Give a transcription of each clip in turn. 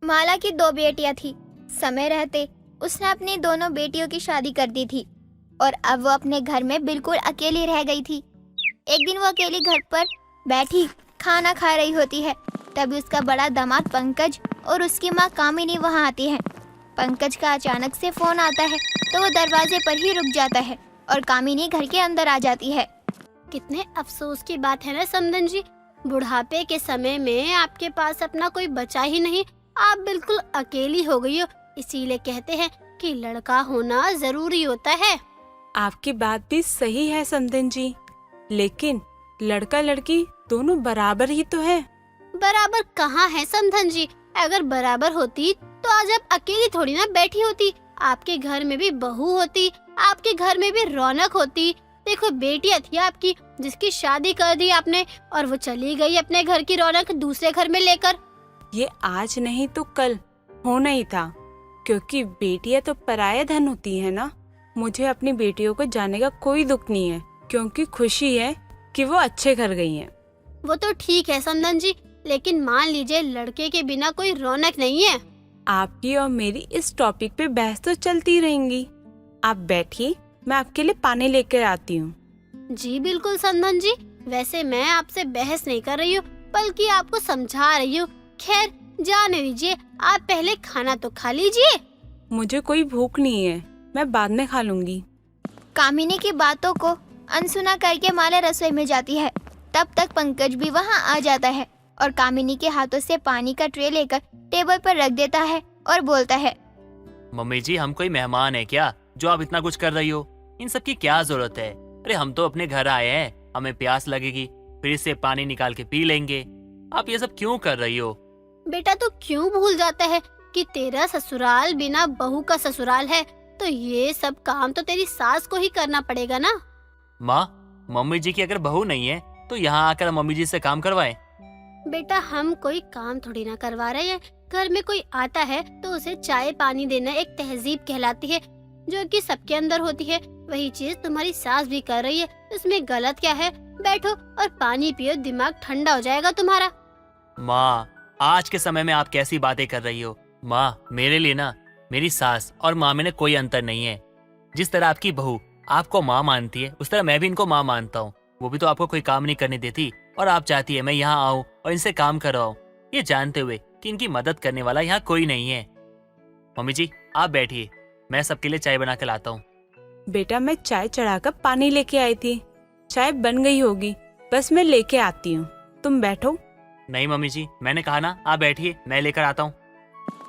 माला की 2 बेटियां थी। समय रहते उसने अपनी दोनों बेटियों की शादी कर दी थी और अब वो अपने घर में बिल्कुल अकेली रह गई थी। एक दिन वो अकेली घर पर बैठी खाना खा रही होती है। तभी उसका बड़ा दामाद पंकज और उसकी माँ कामिनी वहाँ आती है। पंकज का अचानक से फोन आता है तो वो दरवाजे पर ही रुक जाता है और कामिनी घर के अंदर आ जाती है। कितने अफसोस की बात है ना समधन जी, बुढ़ापे के समय में आपके पास अपना कोई बचा ही नहीं, आप बिल्कुल अकेली हो गई हो। इसीलिए कहते हैं कि लड़का होना जरूरी होता है। आपकी बात भी सही है समधन जी, लेकिन लड़का लड़की दोनों बराबर ही तो है। बराबर कहाँ है समधन जी, अगर बराबर होती तो आज आप अकेली थोड़ी ना बैठी होती। आपके घर में भी बहू होती, आपके घर में भी रौनक होती। देखो बेटियां थी आपकी जिसकी शादी कर दी आपने और वो चली गई अपने घर की रौनक दूसरे घर में लेकर। ये आज नहीं तो कल होना ही था, क्योंकि बेटियां तो पराया धन होती है ना। मुझे अपनी बेटियों को जाने का कोई दुख नहीं है, क्योंकि खुशी है कि वो अच्छे घर गई हैं। वो तो ठीक है समधन जी, लेकिन मान लीजिए लड़के के बिना कोई रौनक नहीं है। आपकी और मेरी इस टॉपिक पे बहस तो चलती रहेंगी। आप बैठिए, मैं आपके लिए पानी लेकर आती हूँ। जी बिल्कुल समधन जी, वैसे मैं आपसे बहस नहीं कर रही हूँ बल्कि आपको समझा रही हूँ। खैर जाने दीजिए, आप पहले खाना तो खा लीजिए। मुझे कोई भूख नहीं है, मैं बाद में खा लूंगी। कामिनी की बातों को अनसुना करके माला रसोई में जाती है। तब तक पंकज भी वहाँ आ जाता है और कामिनी के हाथों से पानी का ट्रे लेकर टेबल पर रख देता है और बोलता है, मम्मी जी, हम कोई मेहमान है क्या जो आप इतना कुछ कर रही हो? इन सब की क्या जरूरत है? अरे हम तो अपने घर आए हैं, हमें प्यास लगेगी, फिर इससे पानी निकाल के पी लेंगे। आप ये सब क्यों कर रही हो? बेटा तो क्यों भूल जाता है कि तेरा ससुराल बिना बहू का ससुराल है, तो ये सब काम तो तेरी सास को ही करना पड़ेगा ना। माँ, मम्मी जी की अगर बहू नहीं है तो यहाँ आकर मम्मी जी से काम करवाएं। बेटा हम कोई काम थोड़ी ना करवा रहे हैं, घर में कोई आता है तो उसे चाय पानी देना एक तहजीब कहलाती है जो कि सबके अंदर होती है। वही चीज तुम्हारी सास भी कर रही है, इसमें गलत क्या है? बैठो और पानी पियो, दिमाग ठंडा हो जाएगा तुम्हारा। माँ, आज के समय में आप कैसी बातें कर रही हो? माँ, मेरे लिए ना मेरी सास और माँ में कोई अंतर नहीं है। जिस तरह आपकी बहू आपको माँ मानती है उस तरह मैं भी इनको माँ मानता हूँ। वो भी तो आपको कोई काम नहीं करने देती और आप चाहती है मैं यहाँ आऊँ और इनसे काम करवाऊँ, ये जानते हुए कि इनकी मदद करने वाला यहाँ कोई नहीं है। मम्मी जी आप बैठिए, मैं सबके लिए चाय बना के लाता हूँ। बेटा मैं चाय चढ़ाकर पानी लेके आई थी, चाय बन गई होगी, बस मैं लेके आती हूँ, तुम बैठो। नहीं मम्मी जी, मैंने कहा ना आप बैठिए, मैं लेकर आता हूँ।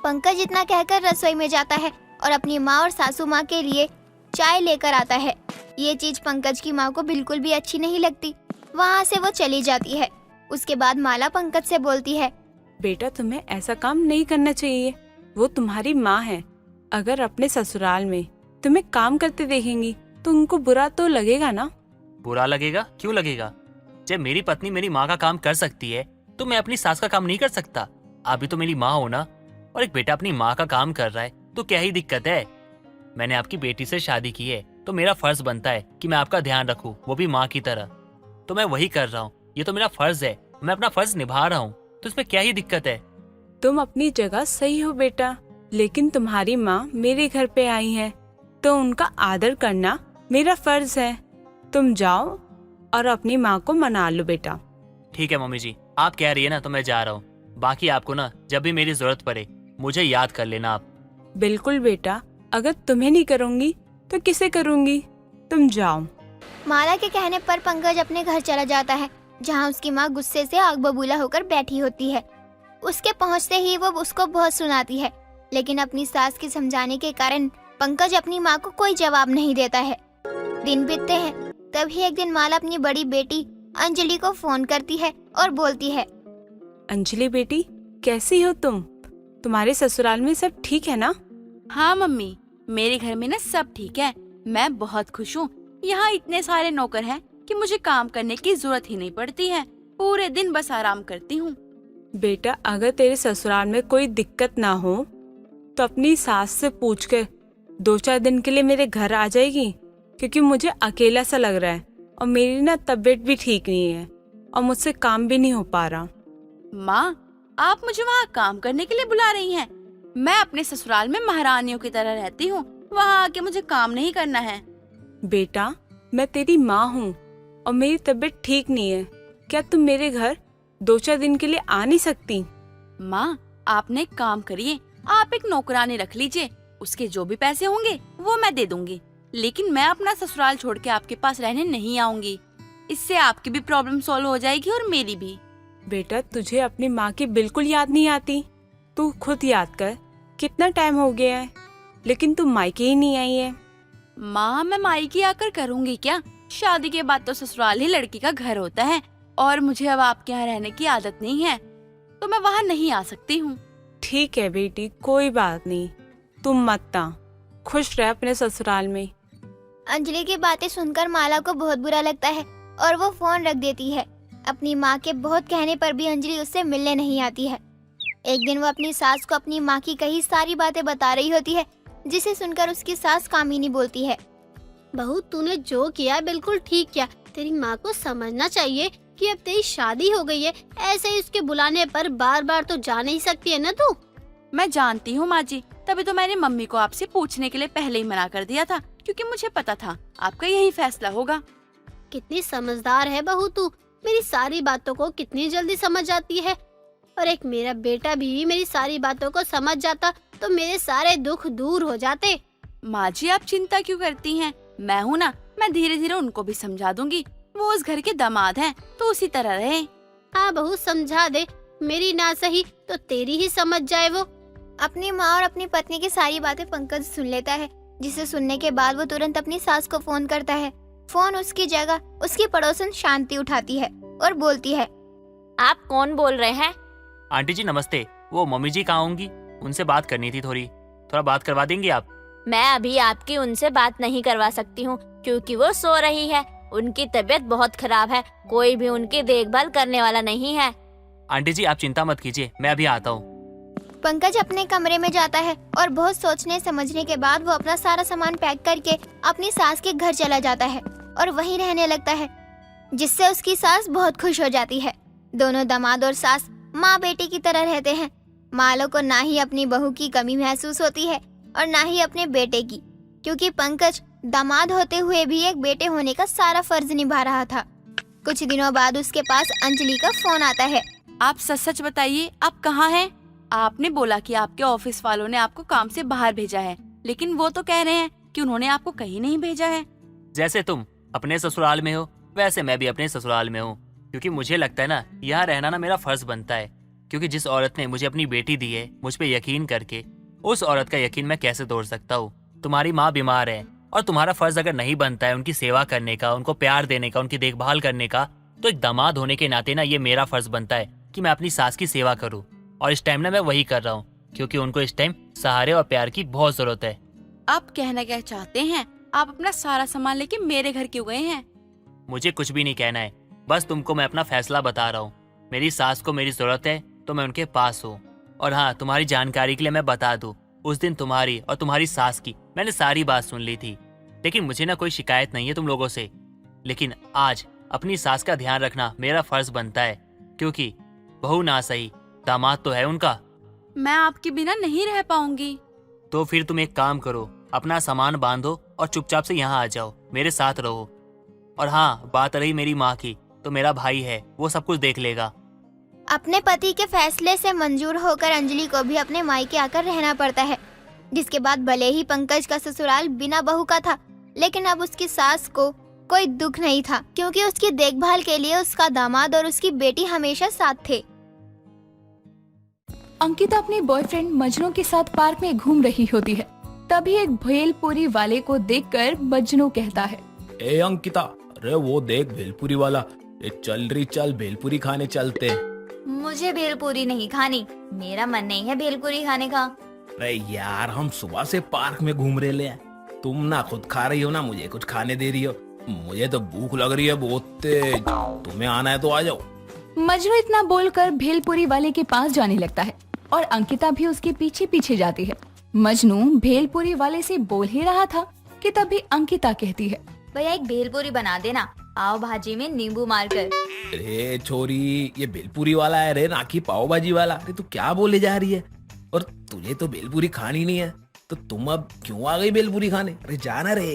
पंकज इतना कहकर रसोई में जाता है और अपनी माँ और सासू माँ के लिए चाय लेकर आता है। ये चीज पंकज की माँ को बिल्कुल भी अच्छी नहीं लगती। वहाँ से वो चली जाती है। उसके बाद माला पंकज से बोलती है, बेटा तुम्हें ऐसा काम नहीं करना चाहिए, वो तुम्हारी माँ है। अगर अपने ससुराल में तुम्हें काम करते देखेंगी तो उनको बुरा तो लगेगा ना। बुरा लगेगा? क्यों लगेगा? जब मेरी पत्नी मेरी माँ का काम कर सकती है तो मैं अपनी सास का काम नहीं कर सकता? आप भी तो मेरी माँ हो ना, और एक बेटा अपनी माँ का काम कर रहा है तो क्या ही दिक्कत है? मैंने आपकी बेटी से शादी की है तो मेरा फर्ज बनता है कि मैं आपका ध्यान रखूं, वो भी माँ की तरह। तो मैं वही कर रहा हूँ, ये तो मेरा फर्ज है, मैं अपना फर्ज निभा रहा हूँ, तो इसमें क्या ही दिक्कत है? तुम अपनी जगह सही हो बेटा, लेकिन तुम्हारी माँ मेरे घर पे आई है तो उनका आदर करना मेरा फर्ज है। तुम जाओ और अपनी माँ को मना लो बेटा। ठीक है मम्मी जी, आप कह रही है ना तो मैं जा रहा हूँ। बाकी आपको ना जब भी मेरी जरूरत पड़े मुझे याद कर लेना आप। बिल्कुल बेटा, अगर तुम्हें नहीं करूँगी तो किसे करूँगी, तुम जाओ। माला के कहने पर पंकज अपने घर चला जाता है जहाँ उसकी माँ गुस्से से आग बबूला होकर बैठी होती है। उसके पहुँचते ही वो उसको बहुत सुनाती है, लेकिन अपनी सास के समझाने के कारण पंकज अपनी माँ को कोई जवाब नहीं देता है। दिन बीतते हैं, तभी एक दिन माला अपनी बड़ी बेटी अंजलि को फोन करती है और बोलती है, अंजलि बेटी कैसी हो तुम? तुम्हारे ससुराल में सब ठीक है ना? हाँ मम्मी, मेरे घर में ना सब ठीक है, मैं बहुत खुश हूँ। यहाँ इतने सारे नौकर हैं कि मुझे काम करने की जरूरत ही नहीं पड़ती है, पूरे दिन बस आराम करती हूँ। बेटा अगर तेरे ससुराल में कोई दिक्कत ना हो तो अपनी सास से पूछ कर 2-4 दिन के लिए मेरे घर आ जाएगी, क्योंकि मुझे अकेला सा लग रहा है और मेरी ना तबीयत भी ठीक नहीं है और मुझसे काम भी नहीं हो पा रहा। माँ, आप मुझे वहाँ काम करने के लिए बुला रही हैं? मैं अपने ससुराल में महारानियों की तरह रहती हूँ, वहाँ आके मुझे काम नहीं करना है। बेटा, मैं तेरी माँ हूँ और मेरी तबीयत ठीक नहीं है। क्या तुम मेरे घर 2-4 दिन के लिए आ नहीं सकती? माँ, आपने एक काम करिए, आप एक नौकरानी रख लीजिए, उसके जो भी पैसे होंगे वो मैं दे दूंगी, लेकिन मैं अपना ससुराल छोड़ के आपके पास रहने नहीं आऊंगी। इससे आपकी भी प्रॉब्लम सॉल्व हो जाएगी और मेरी भी। बेटा, तुझे अपनी माँ की बिल्कुल याद नहीं आती? तू खुद याद कर, कितना टाइम हो गया है, लेकिन तू मायके ही नहीं आई है। माँ, मैं मायके आकर करूँगी क्या? शादी के बाद तो ससुराल ही लड़की का घर होता है और मुझे अब आपके यहाँ रहने की आदत नहीं है, तो मैं वहाँ नहीं आ सकती हूँ। ठीक है बेटी, कोई बात नहीं, तुम मत आ, खुश रह अपने ससुराल में। अंजलि की बातें सुनकर माला को बहुत बुरा लगता है और वो फोन रख देती है। अपनी माँ के बहुत कहने पर भी अंजलि उससे मिलने नहीं आती है। एक दिन वो अपनी सास को अपनी माँ की कई सारी बातें बता रही होती है, जिसे सुनकर उसकी सास कामिनी बोलती है। बहू, तूने जो किया बिल्कुल ठीक किया। तेरी माँ को समझना चाहिए कि अब तेरी शादी हो गई है, ऐसे ही उसके बुलाने पर बार बार तो जा नहीं सकती है ना तू। मैं जानती हूँ माँ जी, तभी तो मैंने मम्मी को आपसे पूछने के लिए पहले ही मना कर दिया था, क्योंकि मुझे पता था आपका यही फैसला होगा। कितनी समझदार है बहू तू, मेरी सारी बातों को कितनी जल्दी समझ जाती है। और एक मेरा बेटा भी मेरी सारी बातों को समझ जाता तो मेरे सारे दुख दूर हो जाते। माँ जी, आप चिंता क्यों करती हैं? मैं हूँ ना, मैं धीरे धीरे उनको भी समझा दूंगी। वो उस घर के दामाद हैं, तो उसी तरह रहे। हाँ बहू, समझा दे, मेरी ना सही तो तेरी ही समझ जाए वो। अपनी माँ और अपनी पत्नी की सारी बातें पंकज सुन लेता है, जिसे सुनने के बाद वो तुरंत अपनी सास को फोन करता है। फोन उसकी जगह उसकी पड़ोसन शांति उठाती है और बोलती है। आप कौन बोल रहे हैं? आंटी जी नमस्ते, वो मम्मी जी कहाँ होंगी? उनसे बात करनी थी, थोड़ा बात करवा देंगी आप? मैं अभी आपकी उनसे बात नहीं करवा सकती हूँ, क्योंकि वो सो रही है। उनकी तबीयत बहुत खराब है, कोई भी उनकी देखभाल करने वाला नहीं है। आंटी जी आप चिंता मत कीजिए, मैं अभी आता हूँ। पंकज अपने कमरे में जाता है और बहुत सोचने समझने के बाद वो अपना सारा सामान पैक करके अपनी सास के घर चला जाता है और वहीं रहने लगता है, जिससे उसकी सास बहुत खुश हो जाती है। दोनों दामाद और सास माँ बेटी की तरह रहते हैं। मालो को ना ही अपनी बहू की कमी महसूस होती है और ना ही अपने बेटे की, क्योंकि पंकज दामाद होते हुए भी एक बेटे होने का सारा फर्ज निभा रहा था। कुछ दिनों बाद उसके पास अंजलि का फोन आता है। आप सच सच बताइए, आप कहाँ हैं? आपने बोला कि आपके ऑफिस वालों ने आपको काम से बाहर भेजा है, लेकिन वो तो कह रहे हैं कि उन्होंने आपको कहीं नहीं भेजा है। जैसे तुम अपने ससुराल में हो, वैसे मैं भी अपने ससुराल में हूँ, क्योंकि मुझे लगता है ना, यहाँ रहना ना मेरा फर्ज बनता है। क्योंकि जिस औरत ने मुझे अपनी बेटी दी है, मुझ पे यकीन करके, उस औरत का यकीन मैं कैसे तोड़ सकता हूँ? तुम्हारी माँ बीमार है और तुम्हारा फर्ज अगर नहीं बनता है उनकी सेवा करने का, उनको प्यार देने का, उनकी देखभाल करने का, तो एक दामाद होने के नाते ना ये मेरा फर्ज बनता है कि मैं अपनी सास की सेवा करूँ। और इस टाइम ना मैं वही कर रहा हूँ, क्योंकि उनको इस टाइम सहारे और प्यार की बहुत जरूरत है। आप कहना क्या चाहते हैं? आप अपना सारा सामान लेके मेरे घर क्यों गए हैं? मुझे कुछ भी नहीं कहना है, बस तुमको मैं अपना फैसला बता रहा हूँ। मेरी सास को मेरी जरूरत है तो मैं उनके पास हूँ। और हाँ, तुम्हारी जानकारी के लिए मैं बता दूँ, उस दिन तुम्हारी और तुम्हारी सास की मैंने सारी बात सुन ली थी, लेकिन मुझे ना कोई शिकायत नहीं है तुम लोगों से। लेकिन आज अपनी सास का ध्यान रखना मेरा फर्ज बनता है, क्योंकि बहू ना सही, दामाद तो है उनका। मैं आपके बिना नहीं रह पाऊंगी। तो फिर तुम एक काम करो, अपना सामान बांधो और चुपचाप से यहाँ आ जाओ, मेरे साथ रहो। और हाँ, बात रही मेरी माँ की, तो मेरा भाई है, वो सब कुछ देख लेगा। अपने पति के फैसले से मंजूर होकर अंजलि को भी अपने मायके आकर रहना पड़ता है, जिसके बाद भले ही पंकज का ससुराल बिना बहू का था, लेकिन अब उसकी सास को कोई दुख नहीं था, क्योंकि उसकी देखभाल के लिए उसका दामाद और उसकी बेटी हमेशा साथ थे। अंकिता अपने बॉयफ्रेंड मजनू के साथ पार्क में घूम रही होती है। तभी एक भेलपुरी वाले को देखकर मजनू कहता है, ए अंकिता, अरे वो देख भेलपुरी वाला, ये चल रही, चल भेलपुरी खाने चलते। मुझे भेलपुरी नहीं खानी, मेरा मन नहीं है भेलपुरी खाने का। अरे यार, हम सुबह से पार्क में घूम रहे हैं, तुम ना खुद खा रही हो ना मुझे कुछ खाने दे रही हो। मुझे तो भूख लग रही है बहुत तेज, तुम्हें आना है तो आ जाओ। मजनू इतना बोलकर भेलपुरी वाले के पास जाने लगता है और अंकिता भी उसके पीछे पीछे जाती है। मजनू भेलपुरी वाले से बोल ही रहा था कि तभी अंकिता कहती है, भैया एक भेलपुरी बना देना, पाव भाजी में नींबू मारकर। अरे छोरी, ये भेलपूरी वाला है रे, ना कि पाव भाजी वाला। अरे तू क्या बोले जा रही है? और तुझे तो भेलपूरी खानी नहीं है, तो तुम अब क्यों आ गई भेलपूरी खाने? अरे जाना रे।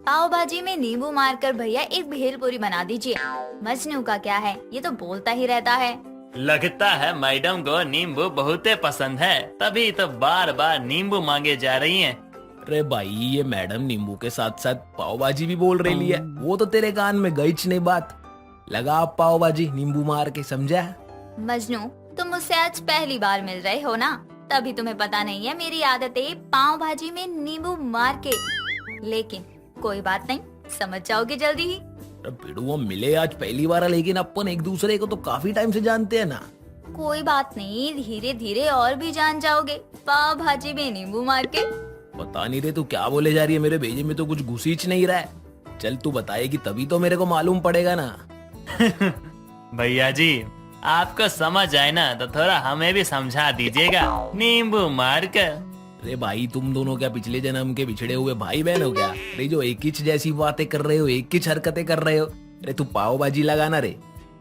पाव भाजी में नींबू मारकर भैया एक भेलपूरी बना दीजिए। मजनू का क्या है, ये तो बोलता ही रहता है। लगता है मैडम को नींबू बहुत पसंद है, तभी तो बार बार नींबू मांगे जा रही हैं। अरे भाई, ये मैडम नींबू के साथ साथ पाव भाजी भी बोल रही है, वो तो तेरे कान में गई नहीं बात। लगा आप पाव भाजी नींबू मार के, समझा? मजनू, तुम मुझसे आज पहली बार मिल रहे हो ना, तभी तुम्हें पता नहीं है मेरी आदत है पाव भाजी में नींबू मार के। लेकिन कोई बात नहीं, समझ जाओगे जल्दी ही। बिड़ुआ मिले आज पहली बार, लेकिन अपन एक दूसरे को तो काफी टाइम से जानते हैं ना। कोई बात नहीं, धीरे धीरे और भी जान जाओगे पाव भाजी में नींबू मार के। पता नहीं रे तू क्या बोले जा रही है, मेरे भेजे में तो कुछ घुसीच नहीं रहा है। चल तू बताएगी तभी तो मेरे को मालूम पड़ेगा ना। भैया जी, आपको समझ आए ना तो थोड़ा हमें भी समझा दीजिएगा, नींबू मार कर। अरे भाई, तुम दोनों क्या पिछले जन्म के बिछड़े हुए भाई बहन हो क्या? अरे जो एक ही जैसी बातें कर रहे हो, एक ही हरकतें कर रहे हो। अरे तू पाव भाजी लगाना रे।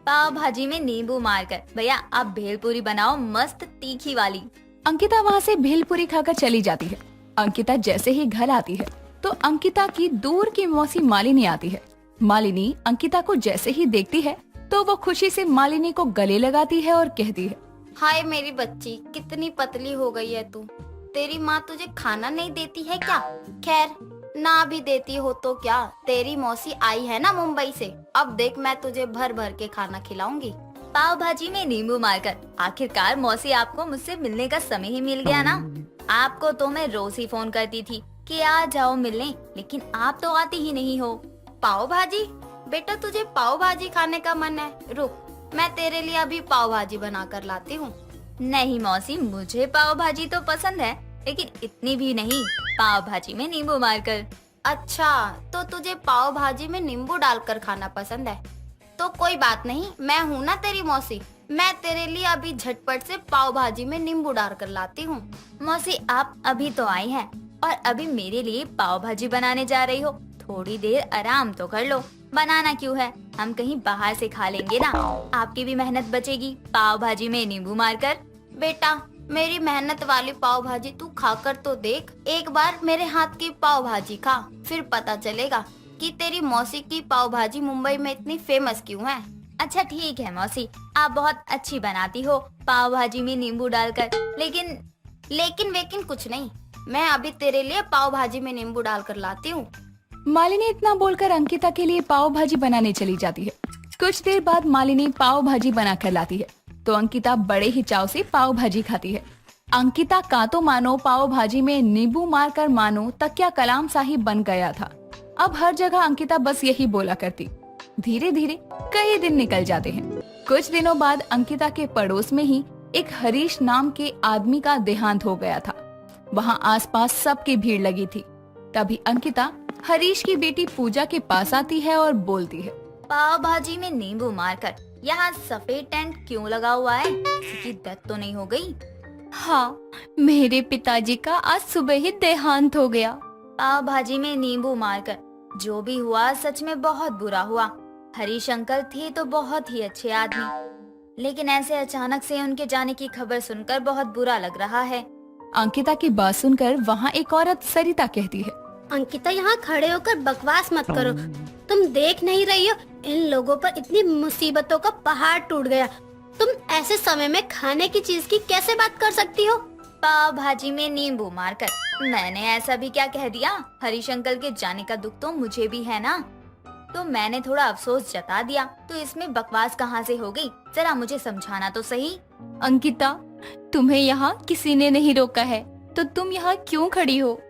पाव भाजी में नींबू मारकर। भैया आप भेलपूरी बनाओ, मस्त तीखी वाली। अंकिता वहाँ से भेलपूरी खाकर चली जाती है। अंकिता जैसे ही घर आती है तो अंकिता की दूर की मौसी मालिनी आती है। मालिनी अंकिता को जैसे ही देखती है तो वो खुशी से मालिनी को गले लगाती है और कहती है, हाय मेरी बच्ची, कितनी पतली हो गई है तू। तेरी माँ तुझे खाना नहीं देती है क्या? खैर, ना भी देती हो तो क्या, तेरी मौसी आई है ना मुंबई से। अब देख, मैं तुझे भर भर के खाना खिलाऊंगी। पाव भाजी में नींबू मारकर। आखिरकार मौसी, आपको मुझसे मिलने का समय ही मिल गया ना। आपको तो मैं रोज ही फोन करती थी कि आ जाओ मिलने, लेकिन आप तो आती ही नहीं हो। पाव भाजी? बेटा तुझे पाव भाजी खाने का मन है? रुक, मैं तेरे लिए अभी पाव भाजी बना कर लाती हूँ। नहीं मौसी, मुझे पाव भाजी तो पसंद है, लेकिन इतनी भी नहीं। पाव भाजी में नींबू मारकर। अच्छा, तो तुझे पाव भाजी में नींबू डालकर खाना पसंद है? तो कोई बात नहीं, मैं हूँ ना तेरी मौसी, मैं तेरे लिए अभी झटपट से पाव भाजी में नींबू डाल कर लाती हूँ। मौसी, आप अभी तो आई हैं और अभी मेरे लिए पाव भाजी बनाने जा रही हो। थोड़ी देर आराम तो कर लो। बनाना क्यों है, हम कहीं बाहर से खा लेंगे ना, आपकी भी मेहनत बचेगी। पाव भाजी में नींबू मारकर। बेटा, मेरी मेहनत वाली पाव भाजी तू खाकर तो देख। एक बार मेरे हाथ की पाव भाजी खा, फिर पता चलेगा कि तेरी मौसी की पाव भाजी मुंबई में इतनी फेमस क्यों है। अच्छा ठीक है मौसी, आप बहुत अच्छी बनाती हो पाव भाजी में नींबू डालकर, लेकिन वेकिन कुछ नहीं, मैं अभी तेरे लिए पाव भाजी में नींबू डालकर लाती हूँ। मालिनी इतना बोलकर अंकिता के लिए पाव भाजी बनाने चली जाती है। कुछ देर बाद मालिनी पाव भाजी बना कर लाती है तो अंकिता बड़े ही चाव से पाव भाजी खाती है। अंकिता का तो मानो पाव भाजी में नींबू मारकर मानो तकिया कलाम सा ही बन गया था। अब हर जगह अंकिता बस यही बोला करती। धीरे धीरे कई दिन निकल जाते हैं। कुछ दिनों बाद अंकिता के पड़ोस में ही एक हरीश नाम के आदमी का देहांत हो गया था। वहाँ आसपास सबकी भीड़ लगी थी। तभी अंकिता हरीश की बेटी पूजा के पास आती है और बोलती है, पाव भाजी में नींबू मारकर। यहाँ सफेद टेंट क्यों लगा हुआ है? किसी की डेथ तो नहीं हो गई? हाँ, मेरे पिताजी का आज सुबह ही देहांत हो गया। पाव भाजी में नींबू मारकर। जो भी हुआ सच में बहुत बुरा हुआ। हरीश अंकल थे तो बहुत ही अच्छे आदमी, लेकिन ऐसे अचानक से उनके जाने की खबर सुनकर बहुत बुरा लग रहा है। अंकिता की बात सुनकर वहाँ एक औरत सरिता कहती है, अंकिता, यहाँ खड़े होकर बकवास मत करो। तुम देख नहीं रही हो इन लोगों पर इतनी मुसीबतों का पहाड़ टूट गया। तुम ऐसे समय में खाने की चीज की कैसे बात कर सकती हो? पाव भाजी में नींबू मारकर। मैंने ऐसा भी क्या कह दिया? हरीश अंकल के जाने का दुख तो मुझे भी है ना, तो मैंने थोड़ा अफसोस जता दिया। तो इसमें बकवास कहाँ से हो गई? जरा मुझे समझाना तो सही। अंकिता, तुम्हें यहाँ किसी ने नहीं रोका है, तो तुम यहाँ क्यों खड़ी हो?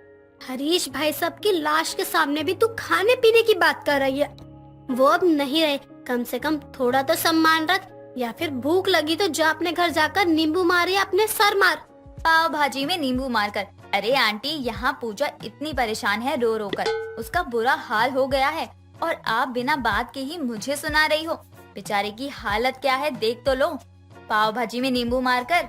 हरीश भाई साहब की लाश के सामने भी तू खाने पीने की बात कर रही है। वो अब नहीं रहे, कम से कम थोड़ा तो सम्मान रख, या फिर भूख लगी तो जा अपने घर जाकर नींबू मार या अपने सर मार। पाव भाजी में नींबू मारकर। अरे आंटी, यहाँ पूजा इतनी परेशान है रो रो कर, उसका बुरा हाल हो गया है और आप बिना बात के ही मुझे सुना रही हो। बेचारे की हालत क्या है देख तो लो। पाव भाजी में नींबू मारकर।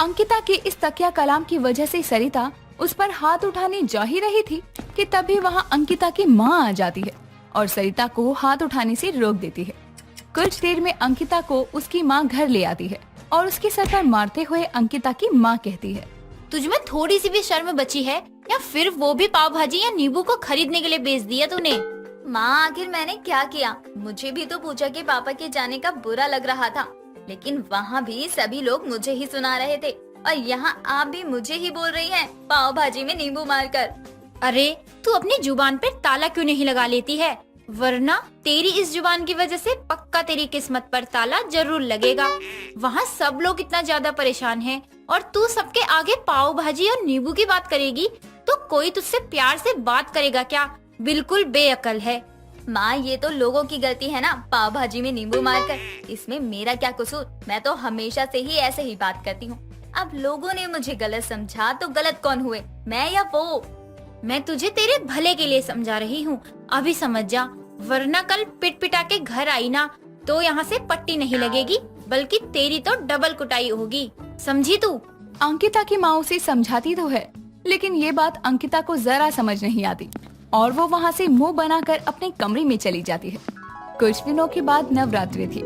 अंकिता के इस तकिया कलाम की वजह से सरिता उस पर हाथ उठाने जा ही रही थी कि तभी वहाँ अंकिता की माँ आ जाती है और सरिता को हाथ उठाने से रोक देती है। कुछ देर में अंकिता को उसकी माँ घर ले आती है और उसके सर पर मारते हुए अंकिता की माँ कहती है, तुझ में थोड़ी सी भी शर्म बची है या फिर वो भी पाव भाजी या नींबू को खरीदने के लिए बेच दिया तूने? माँ आखिर मैंने क्या किया? मुझे भी तो पूजा के पापा के जाने का बुरा लग रहा था, लेकिन वहाँ भी सभी लोग मुझे ही सुना रहे थे और यहाँ आप भी मुझे ही बोल रही हैं पाव भाजी में नींबू मारकर। अरे तू अपनी जुबान पर ताला क्यों नहीं लगा लेती है? वरना तेरी इस जुबान की वजह से पक्का तेरी किस्मत पर ताला जरूर लगेगा। वहाँ सब लोग इतना ज्यादा परेशान हैं और तू सबके आगे पाव भाजी और नींबू की बात करेगी तो कोई तुझसे प्यार से बात करेगा क्या? बिल्कुल बेअकल है। माँ ये तो लोगों की गलती है ना, पाव भाजी में नींबू मारकर। इसमें मेरा क्या कसूर? मैं तो हमेशा से ही ऐसे ही बात करती हूँ। अब लोगों ने मुझे गलत समझा तो गलत कौन हुए, मैं या वो? मैं तुझे तेरे भले के लिए समझा रही हूँ, अभी समझ जा, वरना कल पिट पिटा के घर आई ना तो यहाँ से पट्टी नहीं लगेगी बल्कि तेरी तो डबल कुटाई होगी, समझी तू? अंकिता की माँ उसे समझाती तो है, लेकिन ये बात अंकिता को जरा समझ नहीं आती और वो वहाँ से मुंह बनाकर अपने कमरे में चली जाती है। कुछ दिनों के बाद नवरात्रि थी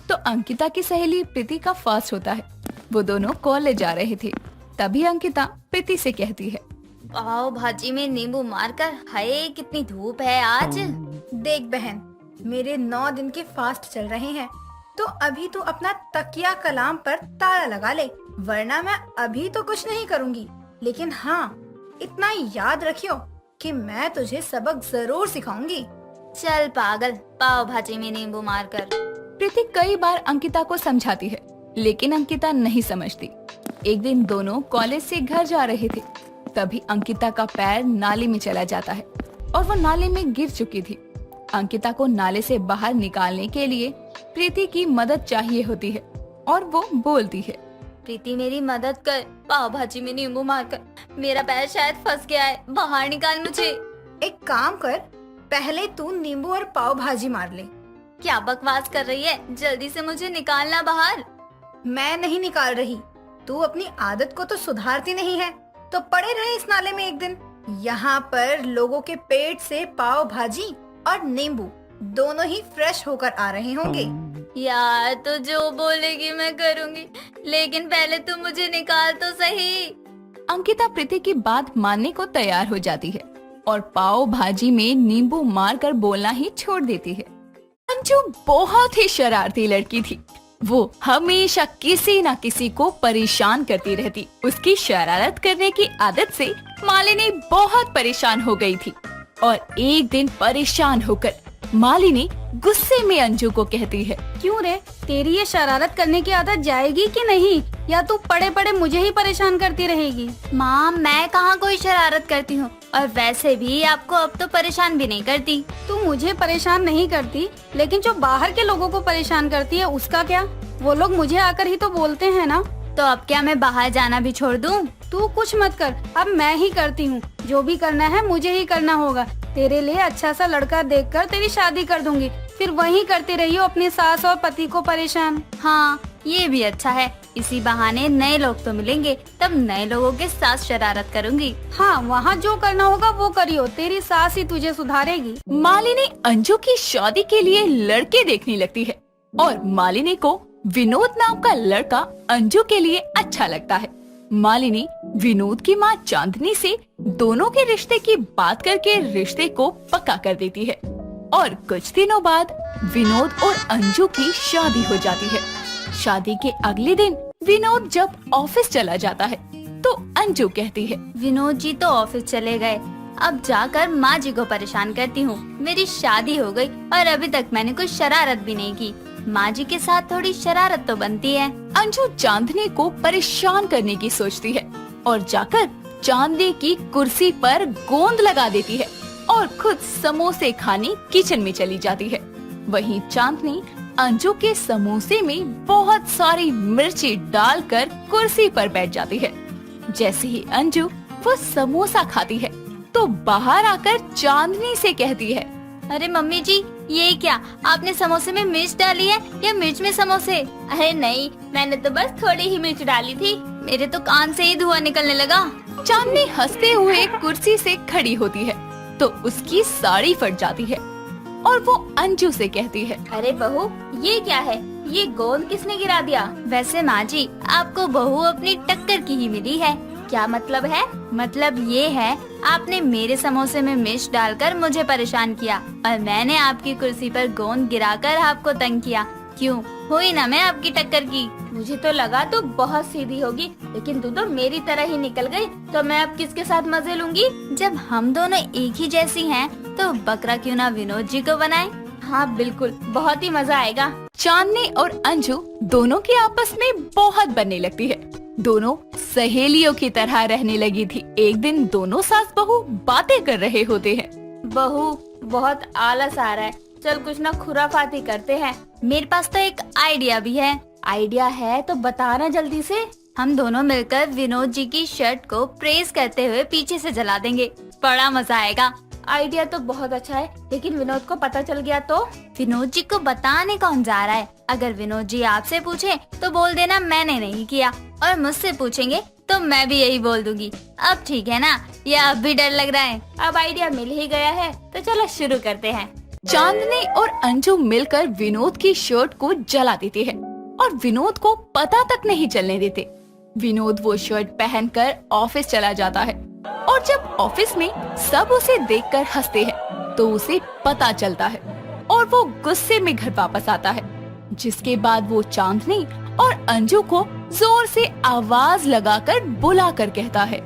तो अंकिता की सहेली प्रीति का फास्ट होता है। वो दोनों कॉलेज जा रहे थे। तभी अंकिता प्रीति से कहती है, पाव भाजी में नींबू मारकर, हाय कितनी धूप है आज। देख बहन, मेरे 9 दिन के फास्ट चल रहे हैं तो अभी तू अपना तकिया कलाम पर ताला लगा ले, वरना मैं अभी तो कुछ नहीं करूँगी। लेकिन हाँ, इतना याद रखियो कि मैं तुझे सबक जरूर सिखाऊंगी। चल पागल, पाव भाजी में नींबू मारकर। प्रीति कई बार अंकिता को समझाती है, लेकिन अंकिता नहीं समझती। एक दिन दोनों कॉलेज से घर जा रहे थे। तभी अंकिता का पैर नाले में चला जाता है और वो नाले में गिर चुकी थी। अंकिता को नाले से बाहर निकालने के लिए प्रीति की मदद चाहिए होती है और वो बोलती है, प्रीति मेरी मदद कर, पाव भाजी में नींबू मारकर मेरा पैर शायद फंस गया है, बाहर निकाल मुझे। एक काम कर, पहले तू नींबू और पाव भाजी मार ले। क्या बकवास कर रही है? जल्दी से मुझे निकालना बाहर। मैं नहीं निकाल रही, तू अपनी आदत को तो सुधारती नहीं है तो पड़े रहे इस नाले में एक दिन। यहाँ पर लोगों के पेट से पाव भाजी और नींबू दोनों ही फ्रेश होकर आ रहे होंगे। यार तो जो बोलेगी मैं करूँगी, लेकिन पहले तू मुझे निकाल तो सही। अंकिता प्रीति की बात मानने को तैयार हो जाती है और पाव भाजी में नींबू मारकर बोलना ही छोड़ देती है। अंजू बहुत ही शरारती लड़की थी। वो हमेशा किसी न किसी को परेशान करती रहती। उसकी शरारत करने की आदत से मालिनी बहुत परेशान हो गई थी और एक दिन परेशान होकर मालिनी गुस्से में अंजू को कहती है, क्यों रे, तेरी ये शरारत करने की आदत जाएगी कि नहीं, या तू पड़े पड़े मुझे ही परेशान करती रहेगी? माँ मैं कहाँ कोई शरारत करती हूँ, और वैसे भी आपको अब तो परेशान भी नहीं करती। तू मुझे परेशान नहीं करती, लेकिन जो बाहर के लोगों को परेशान करती है उसका क्या? वो लोग मुझे आकर ही तो बोलते हैं ना। तो अब क्या मैं बाहर जाना भी छोड़ दूँ? तू कुछ मत कर, अब मैं ही करती हूँ। जो भी करना है मुझे ही करना होगा। तेरे लिए अच्छा सा लड़का देखकर तेरी शादी कर दूंगी, फिर वही करती रहियो अपनी सास और पति को परेशान। हाँ ये भी अच्छा है, इसी बहाने नए लोग तो मिलेंगे, तब नए लोगों के साथ शरारत करूंगी। हाँ वहाँ जो करना होगा वो करियो, तेरी सास ही तुझे सुधारेगी। मालिनी अंजू की शादी के लिए लड़के देखने लगती है और मालिनी को विनोद नाम का लड़का अंजू के लिए अच्छा लगता है। मालिनी विनोद की माँ चांदनी से दोनों के रिश्ते की बात करके रिश्ते को पक्का कर देती है और कुछ दिनों बाद विनोद और अंजू की शादी हो जाती है। शादी के अगले दिन विनोद जब ऑफिस चला जाता है तो अंजू कहती है, विनोद जी तो ऑफिस चले गए, अब जाकर माँ जी को परेशान करती हूँ। मेरी शादी हो गई और अभी तक मैंने कोई शरारत भी नहीं की, माँ जी के साथ थोड़ी शरारत तो बनती है। अंजू चांदनी को परेशान करने की सोचती है और जाकर चांदनी की कुर्सी पर गोंद लगा देती है और खुद समोसे खाने किचन में चली जाती है। वहीं चांदनी अंजू के समोसे में बहुत सारी मिर्ची डालकर कुर्सी पर बैठ जाती है। जैसे ही अंजू वो समोसा खाती है तो बाहर आकर चांदनी से कहती है, अरे मम्मी जी ये क्या, आपने समोसे में मिर्च डाली है या मिर्च में समोसे? अरे नहीं, मैंने तो बस थोड़ी ही मिर्च डाली थी, मेरे तो कान से ही धुआं निकलने लगा। चांदनी हंसते हुए कुर्सी से खड़ी होती है तो उसकी साड़ी फट जाती है। और वो अंजू से कहती है, अरे बहू, ये क्या है? ये गोंद किसने गिरा दिया? वैसे माँ जी, आपको बहू अपनी टक्कर की ही मिली है। क्या मतलब है? मतलब ये है, आपने मेरे समोसे में मिर्च डालकर मुझे परेशान किया और मैंने आपकी कुर्सी पर गोंद गिराकर आपको तंग किया। क्यों, हुई ना मैं आपकी टक्कर की? मुझे तो लगा तू बहुत सीधी होगी, लेकिन तू तो मेरी तरह ही निकल गई। तो मैं अब किसके साथ मजे लूंगी? जब हम दोनों एक ही जैसी हैं, तो बकरा क्यों ना विनोद जी को बनाएं? हाँ बिल्कुल, बहुत ही मजा आएगा। चांदनी और अंजू दोनों की आपस में बहुत बनने लगती है। दोनों सहेलियों की तरह रहने लगी थी। एक दिन दोनों सास बहू बातें कर रहे होते हैं। बहू, बहुत आलस आ रहा है, चल कुछ ना खुराफाती करते हैं। मेरे पास तो एक आइडिया भी है। आइडिया है तो बताना जल्दी से। हम दोनों मिलकर विनोद जी की शर्ट को प्रेस करते हुए पीछे से जला देंगे, बड़ा मजा आएगा। आइडिया तो बहुत अच्छा है, लेकिन विनोद को पता चल गया तो? विनोद जी को बताने कौन जा रहा है? अगर विनोद जी आपसे पूछे तो बोल देना मैंने नहीं किया, और मुझसे पूछेंगे तो मैं भी यही बोल दूंगी। अब ठीक है ना? या अब भी डर लग रहा है? अब आइडिया मिल ही गया है तो चलो शुरू करते हैं। चांदनी और अंजू मिलकर विनोद की शर्ट को जला देते हैं और विनोद को पता तक नहीं चलने देते। विनोद वो शर्ट पहनकर ऑफिस चला जाता है और जब ऑफिस में सब उसे देखकर हंसते हैं तो उसे पता चलता है और वो गुस्से में घर वापस आता है। जिसके बाद वो चांदनी और अंजू को जोर से आवाज लगाकर बुलाकर कहता है,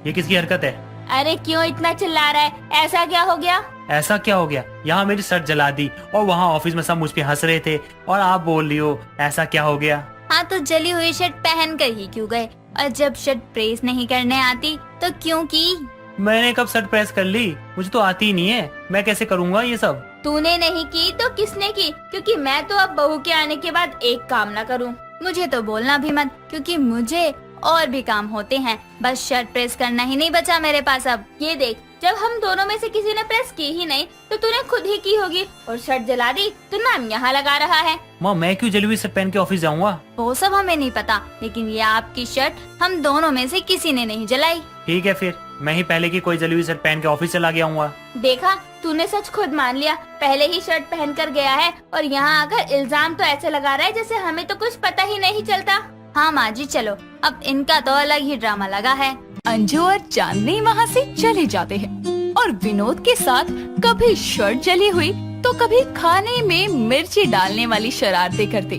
ये किसकी हरकत है? अरे क्यों इतना चिल्ला रहा है? ऐसा क्या हो गया? ऐसा क्या हो गया? यहाँ मेरी शर्ट जला दी और वहाँ ऑफिस में सब मुझ पे हंस रहे थे और आप बोल रही हो ऐसा क्या हो गया? हाँ तो जली हुई शर्ट पहन कर ही क्यों गए? और जब शर्ट प्रेस नहीं करने आती तो क्यों की? मैंने कब शर्ट प्रेस कर ली? मुझे तो आती ही नहीं है, मैं कैसे करूँगा ये सब? तूने नहीं की तो किसने की? क्योंकि मैं तो अब बहू के आने के बाद एक काम ना करूं। मुझे तो बोलना भी मत, क्योंकि मुझे और भी काम होते हैं। बस शर्ट प्रेस करना ही नहीं बचा मेरे पास अब। ये देख, जब हम दोनों में से किसी ने प्रेस की ही नहीं तो तूने खुद ही की होगी और शर्ट जला दी तो नाम यहाँ लगा रहा है। माँ, मैं क्यों जली हुई शर्ट पहन के ऑफिस जाऊँगा? वो सब हमें नहीं पता, लेकिन ये आपकी शर्ट हम दोनों में से किसी ने नहीं जलाई। ठीक है, फिर मैं ही पहले की कोई जली हुई शर्ट पहन के ऑफिस चला गया हूँ। देखा, तूने सच खुद मान लिया। पहले ही शर्ट पहन कर गया है और यहाँ आकर इल्जाम तो ऐसे लगा रहा है जैसे हमें तो कुछ पता ही नहीं चलता। हाँ माँ जी, चलो, अब इनका तो अलग ही ड्रामा लगा है। अंजू और चांदनी वहाँ से चले जाते हैं और विनोद के साथ कभी शर्ट जली हुई तो कभी खाने में मिर्ची डालने वाली शरारतें करते।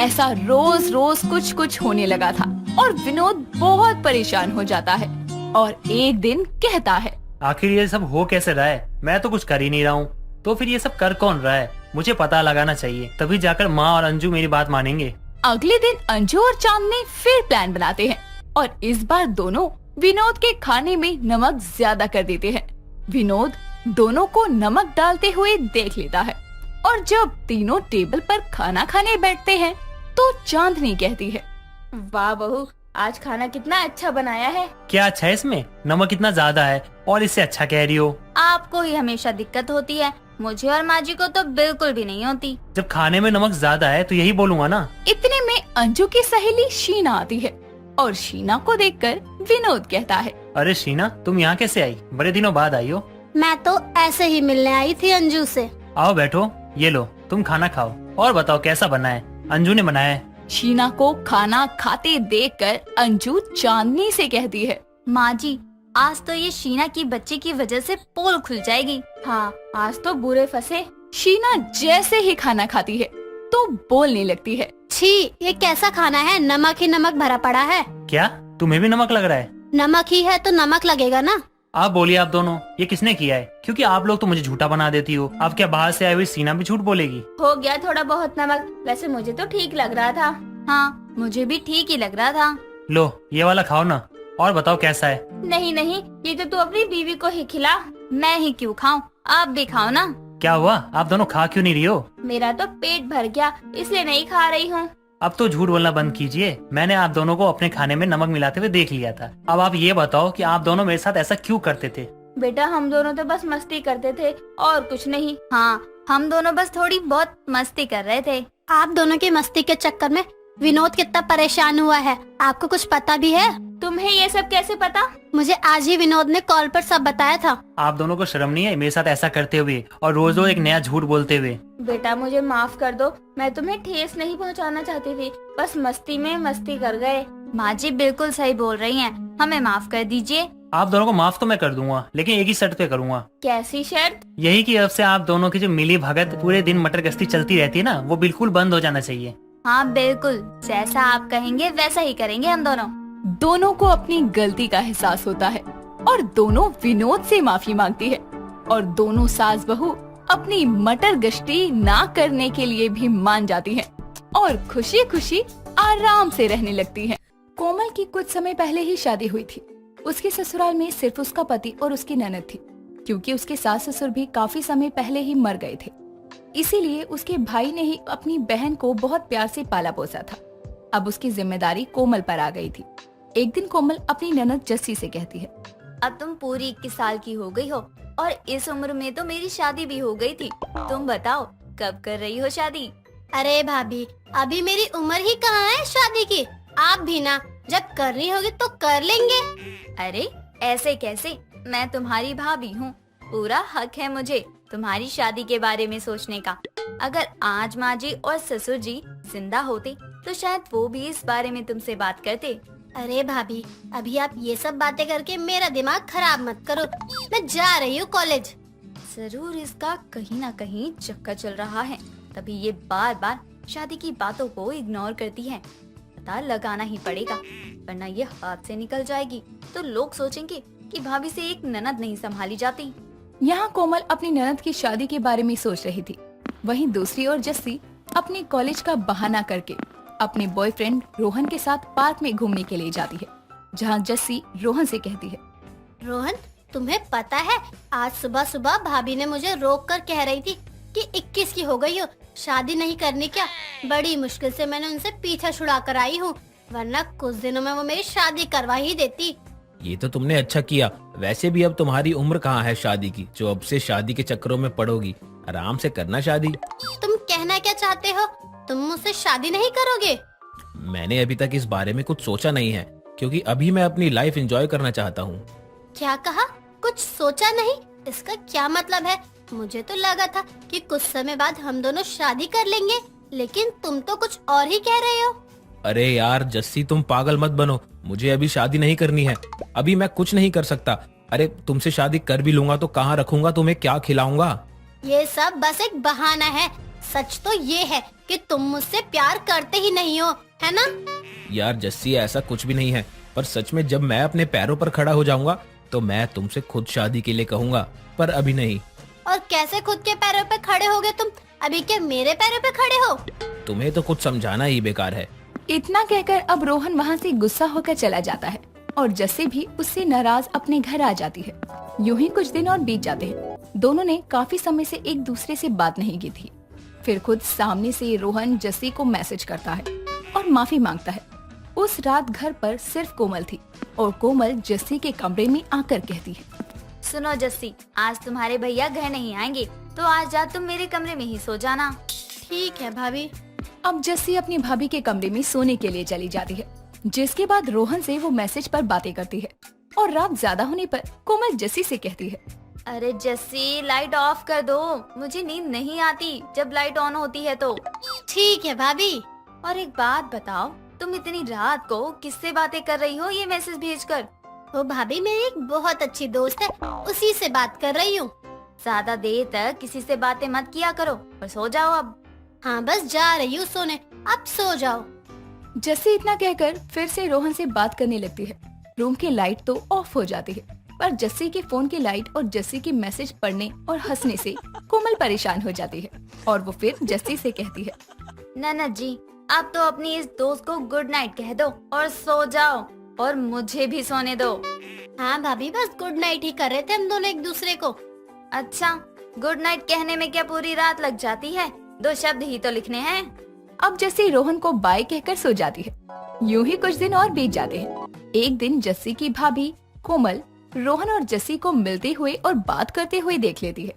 ऐसा रोज रोज कुछ कुछ होने लगा था और विनोद बहुत परेशान हो जाता है और एक दिन कहता है, आखिर ये सब हो कैसे रहा है? मैं तो कुछ कर ही नहीं रहा हूँ, तो फिर ये सब कर कौन रहा है? मुझे पता लगाना चाहिए, तभी जाकर माँ और अंजू मेरी बात मानेंगे। अगले दिन अंजू और चांदनी फिर प्लान बनाते हैं और इस बार दोनों विनोद के खाने में नमक ज्यादा कर देते हैं। विनोद दोनों को नमक डालते हुए देख लेता है और जब तीनों टेबल पर खाना खाने बैठते हैं तो चांदनी कहती है, वाह बहू, आज खाना कितना अच्छा बनाया है। क्या अच्छा है इसमें? नमक इतना ज्यादा है और इससे अच्छा कह रही हो? आपको ही हमेशा दिक्कत होती है, मुझे और माँ जी को तो बिल्कुल भी नहीं होती। जब खाने में नमक ज्यादा है तो यही बोलूंगा ना। इतने में अंजू की सहेली शीना आती है और शीना को देखकर विनोद कहता है, अरे शीना, तुम यहाँ कैसे आई? बड़े दिनों बाद आई हो। मैं तो ऐसे ही मिलने आई थी अंजू से। आओ बैठो, ये लो तुम खाना खाओ और बताओ कैसा बना है? अंजू ने बनाया है। शीना को खाना खाते देखकर अंजू चांदनी से कहती है, माँ जी, आज तो ये शीना की बच्चे की वजह से पोल खुल जाएगी। हाँ, आज तो बुरे फंसे। शीना जैसे ही खाना खाती है तो बोलने लगती है, छी, ये कैसा खाना है? नमक ही नमक भरा पड़ा है। क्या तुम्हें भी नमक लग रहा है? नमक ही है तो नमक लगेगा ना। आप बोलिए, आप दोनों, ये किसने किया है? क्योंकि आप लोग तो मुझे झूठा बना देती हो। अब क्या बाहर से आई हुई शीना भी झूठ बोलेगी? हो गया थोड़ा बहुत नमक, वैसे मुझे तो ठीक लग रहा था। हाँ, मुझे भी ठीक ही लग रहा था। लो, ये वाला खाओ ना और बताओ कैसा है। नहीं नहीं, ये तो तू अपनी बीवी को ही खिला। मैं ही क्यों खाऊं? आप भी खाओ ना। क्या हुआ, आप दोनों खा क्यों नहीं रही हो? मेरा तो पेट भर गया, इसलिए नहीं खा रही हूँ। अब तो झूठ बोलना बंद कीजिए। मैंने आप दोनों को अपने खाने में नमक मिलाते हुए देख लिया था। अब आप ये बताओ कि आप दोनों मेरे साथ ऐसा क्यों करते थे? बेटा, हम दोनों तो बस मस्ती करते थे और कुछ नहीं। हाँ, हम दोनों बस थोड़ी बहुत मस्ती कर रहे थे। आप दोनों की मस्ती के चक्कर में विनोद कितना परेशान हुआ है, आपको कुछ पता भी है? तुम्हें ये सब कैसे पता? मुझे आज ही विनोद ने कॉल पर सब बताया था। आप दोनों को शर्म नहीं है मेरे साथ ऐसा करते हुए और रोज रोज एक नया झूठ बोलते हुए? बेटा मुझे माफ कर दो, मैं तुम्हें ठेस नहीं पहुंचाना चाहती थी, बस मस्ती में मस्ती कर गए। माँ जी बिल्कुल सही बोल रही हैं, हमें माफ कर दीजिए। आप दोनों को माफ तो मैं कर दूंगा, लेकिन एक ही शर्त पे करूंगा। कैसी शर्त? यही कि अब से आप दोनों की जो मिली भगत पूरे दिन मटर गश्ती चलती रहती है ना, वो बिल्कुल बंद हो जाना चाहिए। हाँ बिल्कुल, जैसा आप कहेंगे वैसा ही करेंगे हम दोनों। दोनों को अपनी गलती का एहसास होता है और दोनों विनोद से माफी मांगती है और दोनों सास बहू अपनी मटर गश्ती ना करने के लिए भी मान जाती हैं और खुशी खुशी आराम से रहने लगती हैं। कोमल की कुछ समय पहले ही शादी हुई थी। उसके ससुराल में सिर्फ उसका पति और उसकी ननद थी, क्योंकि उसके सास ससुर भी काफी समय पहले ही मर गए थे। इसीलिए उसके भाई ने ही अपनी बहन को बहुत प्यार से पाला पोसा था। अब उसकी जिम्मेदारी कोमल पर आ गई थी। एक दिन कोमल अपनी ननद जस्सी से कहती है, अब तुम पूरी 21 साल की हो गई हो और इस उम्र में तो मेरी शादी भी हो गई थी। तुम बताओ कब कर रही हो शादी? अरे भाभी, अभी मेरी उम्र ही कहाँ है शादी की। आप भी ना, जब करनी होगी तो कर लेंगे। अरे ऐसे कैसे, मैं तुम्हारी भाभी हूँ, पूरा हक है मुझे तुम्हारी शादी के बारे में सोचने का। अगर आज माँ जी और ससुर जी जिंदा होते तो शायद वो भी इस बारे में तुमसे बात करते। अरे भाभी, अभी आप ये सब बातें करके मेरा दिमाग खराब मत करो। मैं जा रही हूँ कॉलेज। जरूर इसका कहीं ना कहीं चक्कर चल रहा है, तभी ये बार बार शादी की बातों को इग्नोर करती है। पता लगाना ही पड़ेगा, वरना ये हाथ से निकल जाएगी तो लोग सोचेंगे कि भाभी से एक ननद नहीं संभाली जाती। यहाँ कोमल अपनी ननद की शादी के बारे में सोच रही थी। वहीं दूसरी ओर जस्सी अपने कॉलेज का बहाना करके अपने बॉयफ्रेंड रोहन के साथ पार्क में घूमने के लिए जाती है, जहाँ जस्सी रोहन से कहती है, रोहन, तुम्हें पता है आज सुबह सुबह भाभी ने मुझे रोक कर कह रही थी कि 21 की हो गई हो, शादी नहीं करनी क्या? बड़ी मुश्किल से मैंने उनसे पीछा छुड़ा कर आई हूँ, वरना कुछ दिनों में वो मेरी शादी करवा ही देती। ये तो तुमने अच्छा किया। वैसे भी अब तुम्हारी उम्र कहाँ है शादी की, जो अब से शादी के चक्करों में पड़ोगी। आराम से करना शादी। तुम कहना क्या चाहते हो? तुम मुझसे शादी नहीं करोगे? मैंने अभी तक इस बारे में कुछ सोचा नहीं है, क्योंकि अभी मैं अपनी लाइफ एंजॉय करना चाहता हूँ। क्या कहा? कुछ सोचा नहीं? इसका क्या मतलब है? मुझे तो लगा था कि कुछ समय बाद हम दोनों शादी कर लेंगे, लेकिन तुम तो कुछ और ही कह रहे हो। अरे यार जस्सी, तुम पागल मत बनो। मुझे अभी शादी नहीं करनी है। अभी मैं कुछ नहीं कर सकता। अरे तुमसे शादी कर भी लूंगा तो कहाँ रखूंगा तुम्हें, क्या खिलाऊंगा? ये सब बस एक बहाना है। सच तो ये है कि तुम मुझसे प्यार करते ही नहीं हो, है ना? यार जस्सी, ऐसा कुछ भी नहीं है, पर सच में जब मैं अपने पैरों पर खड़ा हो जाऊंगा तो मैं तुमसे खुद शादी के लिए कहूंगा, पर अभी नहीं। और कैसे खुद के पैरों पे खड़े होगे तुम? अभी क्या मेरे पैरों पे खड़े हो? तुम्हें तो कुछ समझाना ही बेकार है। इतना कहकर अब रोहन वहाँ से गुस्सा होकर चला जाता है और जस्सी भी उससे नाराज अपने घर आ जाती है। यूं ही कुछ दिन और बीत जाते हैं। दोनों ने काफी समय से एक दूसरे से बात नहीं की थी। फिर खुद सामने से रोहन जस्सी को मैसेज करता है और माफी मांगता है। उस रात घर पर सिर्फ कोमल थी और कोमल जस्सी के कमरे में आकर कहती है, सुनो जस्सी, आज तुम्हारे भैया घर नहीं आएंगे तो आज रात तुम मेरे कमरे में ही सो जाना। ठीक है भाभी। अब जस्सी अपनी भाभी के कमरे में सोने के लिए चली जाती है, जिसके बाद रोहन से वो मैसेज पर बातें करती है और रात ज्यादा होने पर कोमल जस्सी से कहती है, अरे जस्सी, लाइट ऑफ कर दो, मुझे नींद नहीं आती जब लाइट ऑन होती है तो। ठीक है भाभी। और एक बात बताओ, तुम इतनी रात को किससे बातें कर रही हो ये मैसेज भेजकर? वो भाभी मेरी एक बहुत अच्छी दोस्त है, उसी से बात कर रही हूँ। ज्यादा देर तक किसी से बातें मत किया करो और सो जाओ अब। हाँ बस जा रही हूँ सोने, आप सो जाओ। जस्सी इतना कहकर फिर से रोहन से बात करने लगती है। रूम की लाइट तो ऑफ हो जाती है, पर जस्सी के फोन की लाइट और जस्सी के मैसेज पढ़ने और हंसने से कोमल परेशान हो जाती है और वो फिर जस्सी से कहती है, ननद जी, आप तो अपनी इस दोस्त को गुड नाइट कह दो और सो जाओ और मुझे भी सोने दो। हाँ भाभी, बस गुड नाइट ही कर रहे थे हम दोनों एक दूसरे को। अच्छा, गुड नाइट कहने में क्या पूरी रात लग जाती है? 2 शब्द ही तो लिखने हैं। अब जस्सी रोहन को बाय कहकर सो जाती है। यूं ही कुछ दिन और बीत जाते हैं। एक दिन जस्सी की भाभी कोमल रोहन और जस्सी को मिलते हुए और बात करते हुए देख लेती है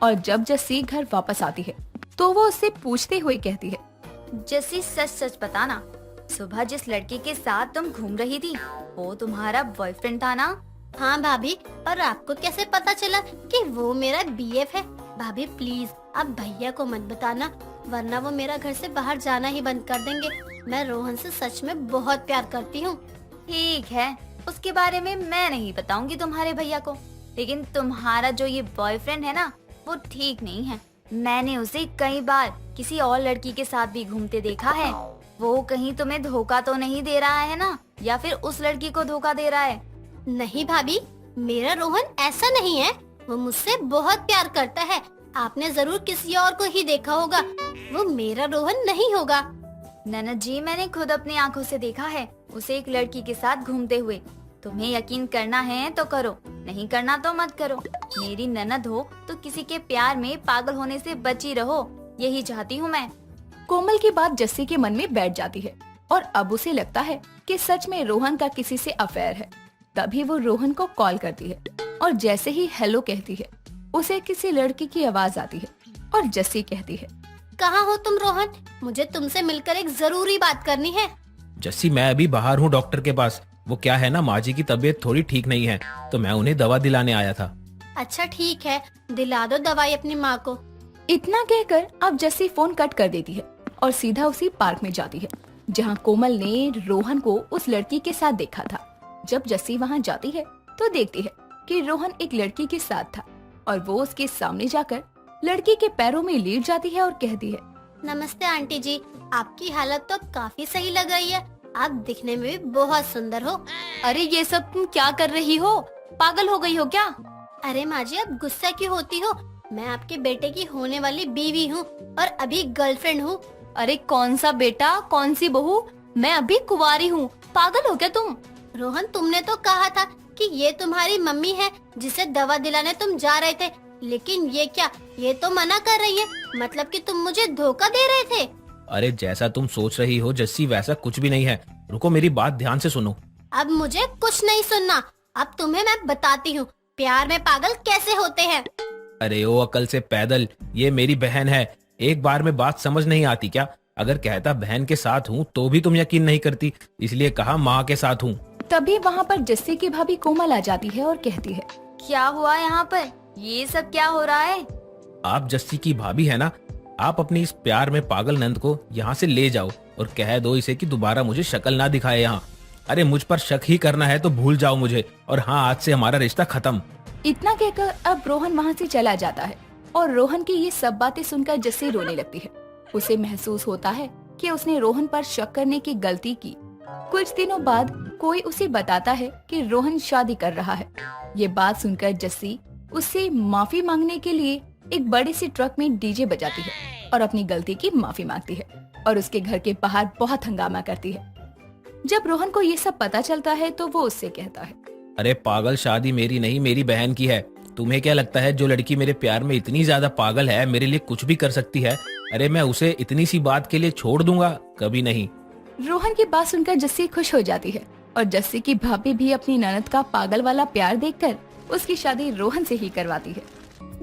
और जब जस्सी घर वापस आती है तो वो उससे पूछते हुए कहती है, जस्सी, सच सच बताना, सुबह जिस लड़के के साथ तुम घूम रही थी वो तुम्हारा बॉयफ्रेंड था ना? हाँ भाभी, और आपको कैसे पता चला कि वो मेरा बीएफ है? भाभी प्लीज आप भैया को मत बताना, वरना वो मेरा घर से बाहर जाना ही बंद कर देंगे। मैं रोहन से सच में बहुत प्यार करती हूँ। ठीक है, उसके बारे में मैं नहीं बताऊंगी तुम्हारे भैया को, लेकिन तुम्हारा जो ये बॉयफ्रेंड है ना वो ठीक नहीं है। मैंने उसे कई बार किसी और लड़की के साथ भी घूमते देखा है। वो कहीं तुम्हें धोखा तो नहीं दे रहा है ना, या फिर उस लड़की को धोखा दे रहा है? नहीं भाभी, मेरा रोहन ऐसा नहीं है, वो मुझसे बहुत प्यार करता है। आपने जरूर किसी और को ही देखा होगा, वो मेरा रोहन नहीं होगा। ननद जी, मैंने खुद अपनी आंखों से देखा है उसे एक लड़की के साथ घूमते हुए। तुम्हें यकीन करना है तो करो, नहीं करना तो मत करो। मेरी ननद हो तो किसी के प्यार में पागल होने से बची रहो, यही चाहती हूँ मैं। कोमल की बात जस्सी के मन में बैठ जाती है और अब उसे लगता है कि सच में रोहन का किसी से अफेयर है। तभी वो रोहन को कॉल करती है और जैसे ही हेलो कहती है उसे किसी लड़की की आवाज आती है और जस्सी कहती है, कहाँ हो तुम रोहन? मुझे तुमसे मिलकर एक जरूरी बात करनी है। जस्सी, मैं अभी बाहर हूँ डॉक्टर के पास। वो क्या है ना, माँ जी की तबीयत थोड़ी ठीक नहीं है, तो मैं उन्हें दवा दिलाने आया था। अच्छा ठीक है, दिला दो दवाई अपनी माँ को। इतना कहकर अब जस्सी फोन कट कर देती है और सीधा उसी पार्क में जाती है जहाँ कोमल ने रोहन को उस लड़की के साथ देखा था। जब जस्सी वहाँ जाती है तो देखती है कि रोहन एक लड़की के साथ था और वो उसके सामने जाकर लड़की के पैरों में लेट जाती है और कहती है, नमस्ते आंटी जी, आपकी हालत तो काफी सही लग रही है, आप दिखने में भी बहुत सुंदर हो। अरे ये सब तुम क्या कर रही हो? पागल हो गई हो क्या? अरे माँ जी, आप गुस्सा क्यों होती हो? मैं आपके बेटे की होने वाली बीवी हूँ और अभी गर्लफ्रेंड हूँ। अरे कौन सा बेटा, कौन सी बहू? मैं अभी कुंवारी हूँ, पागल हो क्या तुम? रोहन, तुमने तो कहा था कि ये तुम्हारी मम्मी है जिसे दवा दिलाने तुम जा रहे थे, लेकिन ये क्या, ये तो मना कर रही है, मतलब कि तुम मुझे धोखा दे रहे थे। अरे जैसा तुम सोच रही हो जस्सी, वैसा कुछ भी नहीं है। रुको, मेरी बात ध्यान से सुनो। अब मुझे कुछ नहीं सुनना, अब तुम्हें मैं बताती हूँ प्यार में पागल कैसे होते हैं। अरे ओ अकल से पैदल, ये मेरी बहन है, एक बार में बात समझ नहीं आती क्या? अगर कहता बहन के साथ हूँ तो भी तुम यकीन नहीं करती, इसलिए कहा माँ के साथ हूँ। तभी वहाँ पर जस्सी की भाभी कोमल आ जाती है और कहती है, क्या हुआ यहाँ पर? ये सब क्या हो रहा है? आप जस्सी की भाभी है ना, आप अपनी इस प्यार में पागल नंद को यहाँ से ले जाओ और कह दो इसे कि दोबारा मुझे शक्ल ना दिखाए यहाँ। अरे मुझ पर शक ही करना है तो भूल जाओ मुझे, और हाँ, आज से हमारा रिश्ता खत्म। इतना कहकर अब रोहन वहाँ से चला जाता है और रोहन की ये सब बातें सुनकर जस्सी रोने लगती है। उसे महसूस होता है कि उसने रोहन पर शक करने की गलती की। कुछ दिनों बाद कोई उसे बताता है कि रोहन शादी कर रहा है। ये बात सुनकर जस्सी उससे माफी मांगने के लिए एक बड़े से ट्रक में डीजे बजाती है और अपनी गलती की माफी मांगती है और उसके घर के बाहर बहुत हंगामा करती है। जब रोहन को ये सब पता चलता है तो वो उससे कहता है, अरे पागल, शादी मेरी नहीं मेरी बहन की है। तुम्हें क्या लगता है जो लड़की मेरे प्यार में इतनी ज्यादा पागल है मेरे लिए कुछ भी कर सकती है? अरे मैं उसे इतनी सी बात के लिए छोड़ दूंगा? कभी नहीं। रोहन की बात सुनकर जस्सी खुश हो जाती है और जस्सी की भाभी भी अपनी ननद का पागल वाला प्यार देखकर उसकी शादी रोहन से ही करवाती है।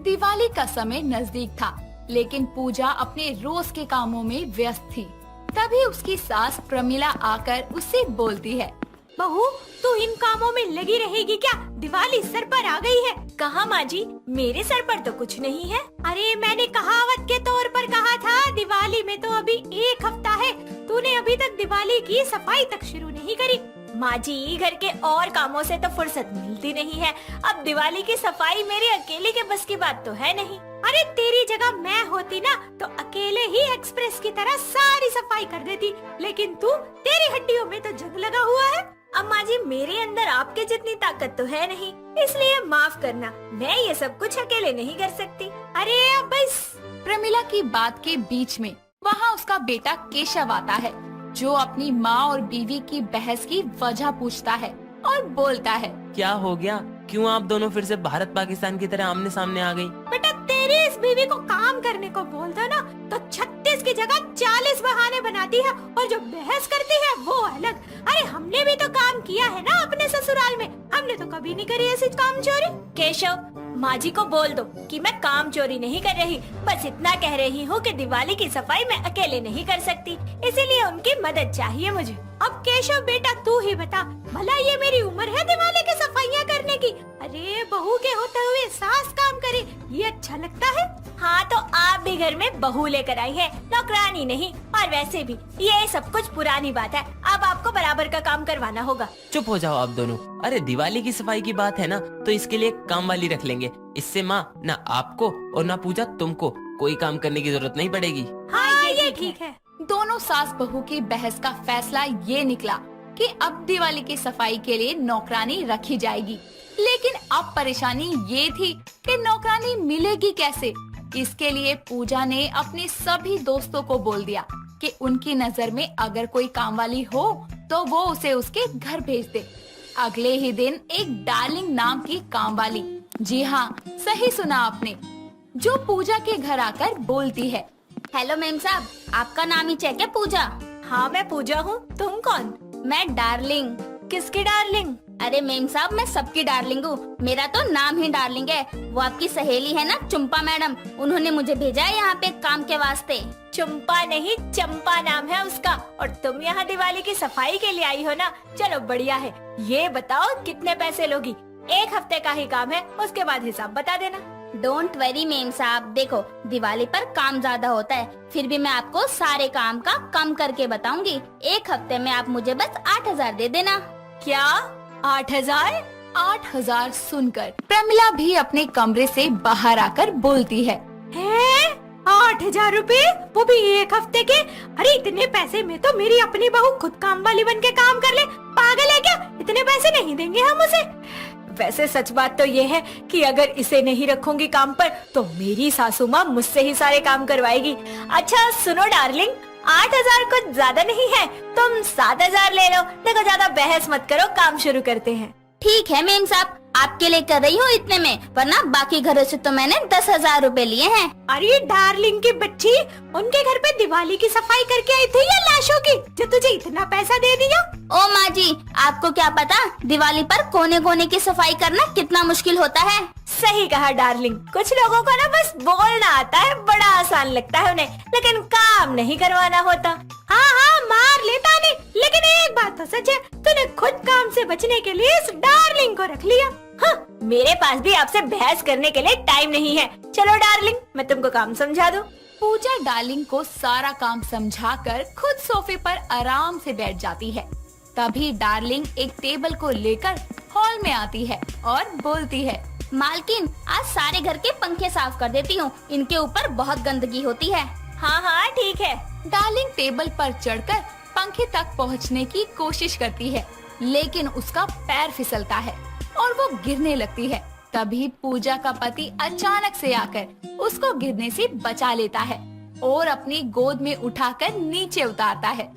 दिवाली का समय नजदीक था, लेकिन पूजा अपने रोज के कामों में व्यस्त थी। तभी उसकी सास प्रमिला आकर उससे बोलती है, बहू, तू इन कामों में लगी रहेगी क्या? दिवाली सर पर आ गई है। कहाँ माँ जी, मेरे सर पर तो कुछ नहीं है। अरे मैंने कहावत के तौर पर कहा था, दिवाली में तो अभी 1 हफ्ता है, तूने अभी तक दिवाली की सफाई तक शुरू नहीं करी। माँ जी, घर के और कामों से तो फुर्सत मिलती नहीं है, अब दिवाली की सफाई मेरे अकेले के बस की बात तो है नहीं। अरे तेरी जगह मैं होती ना तो अकेले ही एक्सप्रेस की तरह सारी सफाई कर देती, लेकिन तेरी हड्डियों में तो जंग लगा हुआ है। अम्मा जी, मेरे अंदर आपके जितनी ताकत तो है नहीं, इसलिए माफ करना, मैं ये सब कुछ अकेले नहीं कर सकती। अरे अब बस। प्रमिला की बात के बीच में वहाँ उसका बेटा केशव आता है, जो अपनी माँ और बीवी की बहस की वजह पूछता है और बोलता है, क्या हो गया? क्यों आप दोनों फिर से भारत पाकिस्तान की तरह आमने सामने आ गई? बेटा, तेरी इस बीवी को काम करने को बोलता ना तो 36 की जगह 40 बहाने बनाती है, और जो बहस करती है वो अलग। अरे हमने भी तो काम किया है ना अपने ससुराल में, हमने तो कभी नहीं करी ऐसी काम चोरी। केशव, माँ जी को बोल दो कि मैं काम चोरी नहीं कर रही, बस इतना कह रही हूँ कि दिवाली की सफाई मैं अकेले नहीं कर सकती, इसीलिए उनकी मदद चाहिए मुझे। अब केशव बेटा तू ही बता, भला ये मेरी उम्र है दिवाली की सफाइयाँ करने की? अरे बहू के होते हुए सास काम करे, ये अच्छा लगता है? हाँ तो आप भी घर में बहू लेकर आई है, नौकरानी नहीं। और वैसे भी ये सब कुछ पुरानी बात है, अब आपको बराबर का काम करवाना होगा। चुप हो जाओ आप दोनों। अरे दिवाली की सफाई की बात है ना, तो इसके लिए काम वाली रख लेंगे। इससे माँ ना आपको और ना पूजा तुमको कोई काम करने की जरूरत नहीं पड़ेगी। हाँ ये ठीक है। दोनों सास बहू की बहस का फैसला ये निकला कि अब दिवाली की सफाई के लिए नौकरानी रखी जाएगी। लेकिन अब परेशानी ये थी कि नौकरानी मिलेगी कैसे। इसके लिए पूजा ने अपने सभी दोस्तों को बोल दिया कि उनकी नजर में अगर कोई काम वाली हो तो वो उसे उसके घर भेज दे। अगले ही दिन एक डार्लिंग नाम की काम वाली, जी हाँ सही सुना आपने, जो पूजा के घर आकर बोलती है, हेलो मेम साहब, आपका नाम ही है क्या पूजा? हाँ मैं पूजा हूँ, तुम कौन? मैं डार्लिंग। किसकी डार्लिंग? अरे मेम साहब मैं सबकी डार्लिंग हूँ, मेरा तो नाम ही डार्लिंग है। वो आपकी सहेली है ना चुम्पा मैडम, उन्होंने मुझे भेजा है यहाँ पे काम के वास्ते। चुम्पा नहीं चंपा नाम है उसका। और तुम यहाँ दिवाली की सफाई के लिए आई हो ना, चलो बढ़िया है। ये बताओ कितने पैसे लोगी? 1 हफ्ते का ही काम है, उसके बाद हिसाब बता देना। डोंट वरी मेम साहब, देखो दिवाली पर काम ज्यादा होता है, फिर भी मैं आपको सारे काम का कम करके बताऊंगी। 1 हफ्ते में आप मुझे बस 8,000 दे देना। क्या 8,000? 8,000 सुनकर प्रमिला भी अपने कमरे से बाहर आकर बोलती है, 8,000 रुपए, वो भी 1 हफ्ते के? अरे इतने पैसे में तो मेरी अपनी बहू खुद काम वाली बन के काम कर ले। पागल है क्या? इतने पैसे नहीं देंगे हम उसे। वैसे सच बात तो ये है कि अगर इसे नहीं रखूंगी काम पर तो मेरी सासू माँ मुझसे ही सारे काम करवाएगी। अच्छा सुनो डार्लिंग, 8,000 कुछ ज्यादा नहीं है, तुम 7,000 ले लो। देखो ज्यादा बहस मत करो, काम शुरू करते हैं। ठीक है मेम साहब, आपके लिए कर रही हूँ इतने में, वरना बाकी घरों से तो मैंने 10,000 रुपए लिए हैं। अरे डार्लिंग की बच्ची, उनके घर पे दिवाली की सफाई करके आई थी या लाशों की, जो तुझे इतना पैसा दे दिया? ओ माँ जी, आपको क्या पता दिवाली पर कोने कोने की सफाई करना कितना मुश्किल होता है। सही कहा डार्लिंग, कुछ लोगों को ना बस बोलना आता है, बड़ा आसान लगता है उन्हें, लेकिन काम नहीं करवाना होता। हाँ हाँ मार लेता नहीं, लेकिन एक बात तो सच है, तूने खुद काम से बचने के लिए इस डार्लिंग को रख लिया। हाँ, मेरे पास भी आपसे बहस करने के लिए टाइम नहीं है। चलो डार्लिंग, मैं तुमको काम समझा दूं। पूजा डार्लिंग को सारा काम समझाकर खुद सोफे पर आराम से बैठ जाती है। तभी डार्लिंग एक टेबल को लेकर हॉल में आती है और बोलती है, मालकिन आज सारे घर के पंखे साफ कर देती हूँ, इनके ऊपर बहुत गंदगी होती है। हाँ हाँ ठीक है। डार्लिंग टेबल पर चढ़कर पंखे तक पहुँचने की कोशिश करती है, लेकिन उसका पैर फिसलता है और वो गिरने लगती है। तभी पूजा का पति अचानक से आकर उसको गिरने से बचा लेता है और अपनी गोद में उठाकर नीचे उतारता है।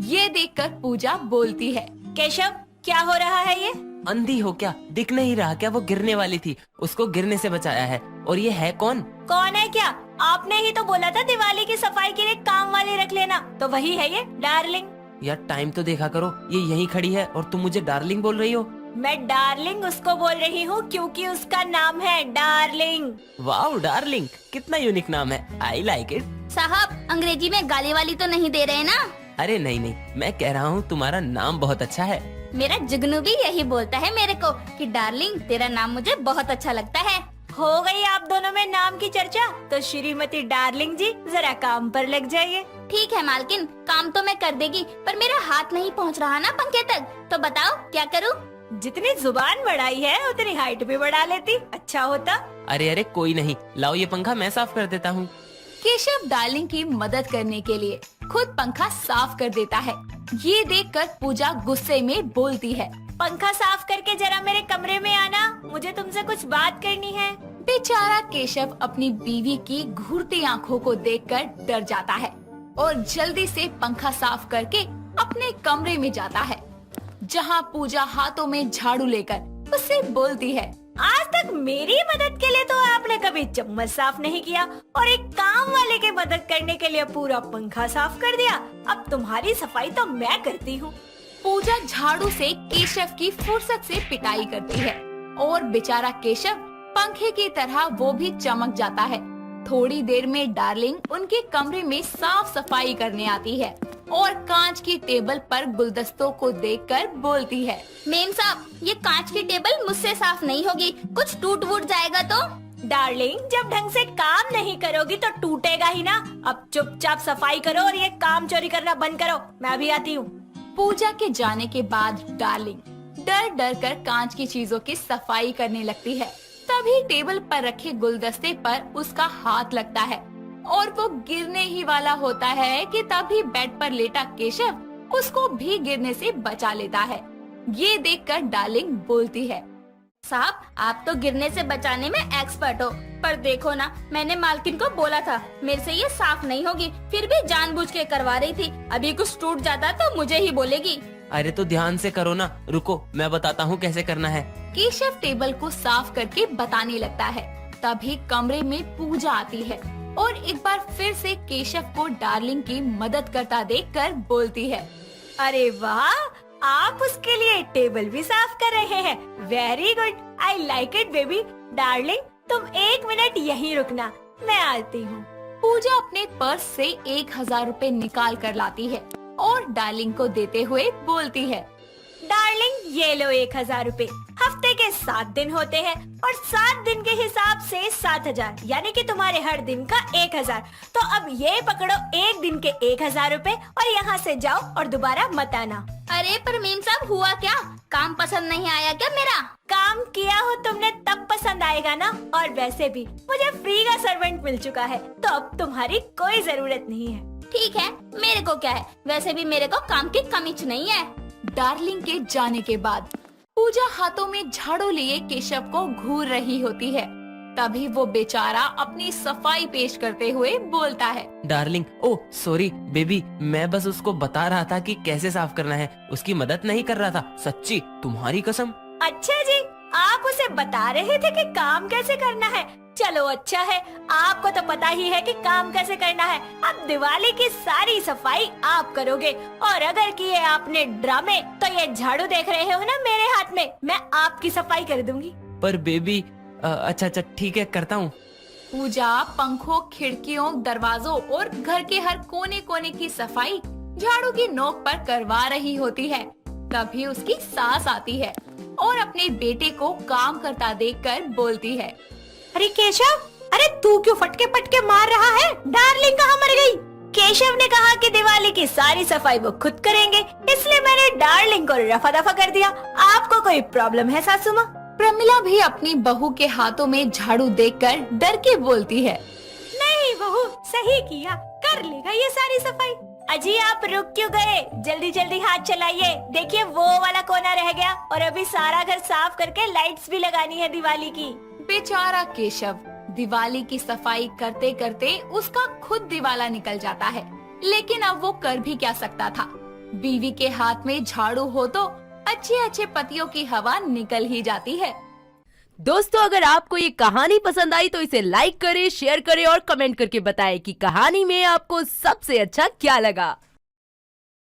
ये देखकर पूजा बोलती है, केशव क्या हो रहा है ये? अंधी हो क्या? दिख नहीं रहा क्या? वो गिरने वाली थी, उसको गिरने से बचाया है। और ये है कौन? कौन है क्या? आपने ही तो बोला था दिवाली की सफाई के लिए काम वाली रख लेना, तो वही है ये डार्लिंग। यार टाइम तो देखा करो, ये यहीं खड़ी है और तुम मुझे डार्लिंग बोल रही हो। मैं डार्लिंग उसको बोल रही हूँ क्योंकि उसका नाम है डार्लिंग। वाओ डार्लिंग, कितना यूनिक नाम है, आई लाइक इट। साहब अंग्रेजी में गाली वाली तो नहीं दे रहे ना? अरे नहीं नहीं, मैं कह रहा हूँ तुम्हारा नाम बहुत अच्छा है। मेरा जुगनू भी यही बोलता है मेरे को कि डार्लिंग तेरा नाम मुझे बहुत अच्छा लगता है। हो गई आप दोनों में नाम की चर्चा, तो श्रीमती डार्लिंग जी जरा काम पर लग जाइए। ठीक है मालकिन, काम तो मैं कर देगी, पर मेरा हाथ नहीं पहुंच रहा ना पंखे तक, तो बताओ क्या करूं? जितनी जुबान बढ़ाई है उतनी हाइट भी बढ़ा लेती, अच्छा होता। अरे अरे कोई नहीं, लाओ ये पंखा मैं साफ कर देता हूँ। केशव डार्लिंग की मदद करने के लिए खुद पंखा साफ कर देता है। ये देखकर पूजा गुस्से में बोलती है, पंखा साफ करके जरा मेरे कमरे में आना, मुझे तुमसे कुछ बात करनी है। बेचारा केशव अपनी बीवी की घूरती आंखों को देखकर डर जाता है और जल्दी से पंखा साफ करके अपने कमरे में जाता है, जहाँ पूजा हाथों में झाड़ू लेकर उससे बोलती है, आज तक मेरी मदद के लिए तो आपने कभी चम्मच साफ नहीं किया और एक काम वाले की मदद करने के लिए पूरा पंखा साफ कर दिया। अब तुम्हारी सफाई तो मैं करती हूँ। पूजा झाड़ू से केशव की फुर्सत से पिटाई करती है और बेचारा केशव पंखे की तरह वो भी चमक जाता है। थोड़ी देर में डार्लिंग उनके कमरे में साफ सफाई करने आती है और कांच की टेबल पर गुलदस्तों को देखकर बोलती है, मेम साहब, ये कांच की टेबल मुझसे साफ नहीं होगी, कुछ टूट वूट जाएगा तो। डार्लिंग, जब ढंग से काम नहीं करोगी तो टूटेगा ही ना। अब चुपचाप सफाई करो और ये काम चोरी करना बंद करो। मैं भी आती हूँ। पूजा के जाने के बाद डार्लिंग डर डर कर कांच की चीजों की सफाई करने लगती है। तभी टेबल पर रखे गुलदस्ते पर उसका हाथ लगता है और वो गिरने ही वाला होता है कि तभी बेड पर लेटा केशव उसको भी गिरने से बचा लेता है। ये देखकर डार्लिंग बोलती है, साहब, आप तो गिरने से बचाने में एक्सपर्ट हो, पर देखो ना, मैंने मालकिन को बोला था मेरे से ये साफ नहीं होगी, फिर भी जानबूझ के करवा रही थी। अभी कुछ टूट जाता तो मुझे ही बोलेगी। अरे तो ध्यान से करो ना, रुको मैं बताता हूँ कैसे करना है। केशव टेबल को साफ करके बताने लगता है। तभी कमरे में पूजा आती है और एक बार फिर से केशव को डार्लिंग की मदद करता देखकर बोलती है, अरे वाह, आप उसके लिए टेबल भी साफ कर रहे हैं। Very good, I like it baby. Darling, तुम 1 मिनट यहीं रुकना, मैं आती हूँ। पूजा अपने पर्स से 1000 रुपए निकाल कर लाती है और डार्लिंग को देते हुए बोलती है, डार्लिंग, ये लो 1000 रुपए। हफ्ते के 7 दिन होते हैं और 7 दिन के हिसाब से 7000, यानी कि तुम्हारे हर दिन का 1000। तो अब ये पकड़ो 1 दिन के 1000 रुपए और यहाँ से जाओ और दोबारा मत आना। अरे पर मेम साहब, हुआ क्या? काम पसंद नहीं आया क्या मेरा? काम किया हो तुमने तब पसंद आएगा ना। और वैसे भी मुझे फ्री का सर्वेंट मिल चुका है, तो अब तुम्हारी कोई जरूरत नहीं है। ठीक है, मेरे को क्या है, वैसे भी मेरे को काम की कमी नहीं है। डार्लिंग के जाने के बाद पूजा हाथों में झाड़ू लिए केशव को घूर रही होती है। तभी वो बेचारा अपनी सफाई पेश करते हुए बोलता है, डार्लिंग, ओ सॉरी बेबी, मैं बस उसको बता रहा था कि कैसे साफ करना है, उसकी मदद नहीं कर रहा था। सच्ची, तुम्हारी कसम। अच्छा जी, आप उसे बता रहे थे कि काम कैसे करना है। चलो अच्छा है, आपको तो पता ही है कि काम कैसे करना है। अब दिवाली की सारी सफाई आप करोगे, और अगर किए आपने ड्रामे तो ये झाड़ू देख रहे हो ना मेरे हाथ में, मैं आपकी सफाई कर दूंगी। पर बेबी, अच्छा ठीक है, करता हूँ। पूजा पंखों, खिड़कियों, दरवाजों और घर के हर कोने कोने की सफाई झाड़ू की नोक पर करवा रही होती है। तभी उसकी सास आती है और अपने बेटे को काम करता देखकर बोलती है, अरे केशव, अरे तू क्यों फटके पटके मार रहा है? डार्लिंग कहाँ मर गई? केशव ने कहा कि दिवाली की सारी सफाई वो खुद करेंगे, इसलिए मैंने डार्लिंग को रफा दफा कर दिया। आपको कोई प्रॉब्लम है सासू माँ? प्रमिला भी अपनी बहू के हाथों में झाड़ू देखकर डर के बोलती है, नहीं बहू, सही किया, कर लेगा ये सारी सफाई। अजी आप रुक क्यों गए? जल्दी जल्दी हाथ चलाइए। देखिए वो वाला कोना रह गया, और अभी सारा घर साफ करके लाइट्स भी लगानी है दिवाली की। बेचारा केशव दिवाली की सफाई करते करते उसका खुद दिवाला निकल जाता है, लेकिन अब वो कर भी क्या सकता था। बीवी के हाथ में झाड़ू हो तो अच्छे अच्छे पतियों की हवा निकल ही जाती है। दोस्तों, अगर आपको ये कहानी पसंद आई तो इसे लाइक करें, शेयर करें और कमेंट करके बताएं कि कहानी में आपको सबसे अच्छा क्या लगा।